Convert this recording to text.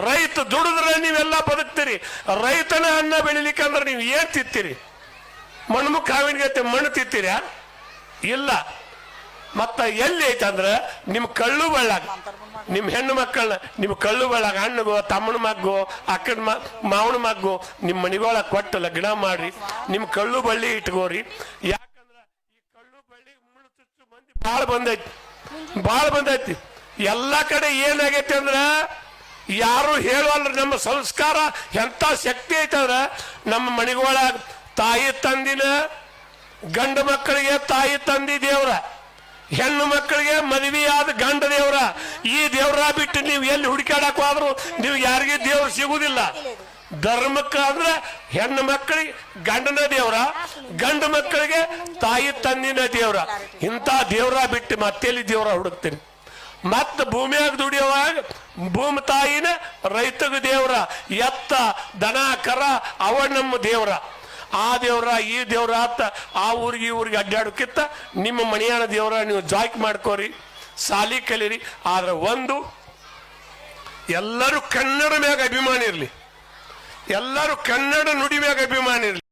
ರೈತ ದುಡಿದ್ರೆ ನೀವೆಲ್ಲ ಬದುಕ್ತೀರಿ. ರೈತನ ಅನ್ನ ಬೆಳಿಲಿಕ್ಕಂದ್ರೆ ನೀವು ಏನ್ ತಿತ್ತೀರಿ? ಮಣ್ಮುಖ ಹಾವಿನ ಮಣ್ಣು ತಿತ್ತೀರ? ಇಲ್ಲ. ಮತ್ತ ಎಲ್ಲಿ ಐತಂದ್ರ ನಿಮ್ ಕಳ್ಳು ಬಳ್ಳಾಗ, ನಿಮ್ ಹೆಣ್ಣು ಮಕ್ಕಳನ್ನ ನಿಮ್ ಕಳ್ಳು ಬಳ್ಳಾಗ ಹಣ್ಣಗೋ ತಮ್ಮನ ಮಗ್ಗೋ ಅಕ್ಕನ ಮಾವನ ಮಗ್ಗೋ ನಿಮ್ ಮನಿಗೊಳ ಕೊಟ್ಟು ಲಗ್ನ ಮಾಡ್ರಿ. ನಿಮ್ ಕಳ್ಳು ಬಳ್ಳಿ ಇಟ್ಕೋರಿ. ಯಾಕಂದ್ರ ಈ ಕಳ್ಳು ಬಳ್ಳಿ ಮುಳ್ಳು ಚುಚ್ಚು ಮಂದಿ ಬಾಳ ಬಂದೈತಿ. ಎಲ್ಲಾ ಕಡೆ ಏನಾಗೈತಿ ಅಂದ್ರ ಯಾರು ಹೇಳುವಲ್ರಿ. ನಮ್ಮ ಸಂಸ್ಕಾರ ಎಂತ ಶಕ್ತಿ ಐತಂದ್ರ ನಮ್ಮ ಮನಿಗೊಳಗ ತಾಯಿ ತಂದಿನ ಗಂಡು ಮಕ್ಕಳಿಗೆ ತಾಯಿ ತಂದಿ ದೇವ್ರ, ಹೆಣ್ಣು ಮಕ್ಕಳಿಗೆ ಮದುವೆಯಾದ ಗಂಡ ದೇವ್ರ. ಈ ದೇವ್ರ ಬಿಟ್ಟು ನೀವು ಎಲ್ಲಿ ಹುಡುಕಾಡಕ್ ಹೋದ್ರು ನೀವು ಯಾರಿಗೆ ದೇವ್ರು ಸಿಗುದಿಲ್ಲ. ಧರ್ಮಕ್ಕೆ ಅಂದ್ರೆ ಹೆಣ್ಣು ಮಕ್ಕಳಿಗೆ ಗಂಡನ ದೇವ್ರ, ಗಂಡು ಮಕ್ಕಳಿಗೆ ತಾಯಿ ತಂದಿನ ದೇವ್ರ. ಇಂಥ ದೇವ್ರ ಬಿಟ್ಟು ಮತ್ತೆಲ್ಲಿ ದೇವ್ರ ಹುಡುಕ್ತೀನಿ. ಮತ್ತ ಭೂಮಿಯಾಗ ದುಡಿಯುವಾಗ ಭೂಮಿ ತಾಯಿನ ರೈತಗ ದೇವ್ರ, ಎತ್ತ ದನ ಕರ ಅವ ನಮ್ಮ ದೇವ್ರ. ಆ ದೇವ್ರ ಈ ದೇವ್ರ ಅಂತ ಆ ಊರಿಗೆ ಈ ಊರಿಗೆ ಅಡ್ಡಾಡೋಕ್ಕಿಂತ ನಿಮ್ಮ ಮನೆಯಾನ ದೇವ್ರ ನೀವು ಜಾಯ್ಕ್ ಮಾಡ್ಕೋರಿ, ಸಾಲಿ ಕಲೀರಿ. ಆದ್ರೆ ಒಂದು, ಎಲ್ಲರೂ ಕನ್ನಡ ಮ್ಯಾಗ ಅಭಿಮಾನಿ ಇರಲಿ, ಎಲ್ಲರೂ ಕನ್ನಡ ನುಡಿ ಮ್ಯಾಗ ಅಭಿಮಾನಿ ಇರಲಿ.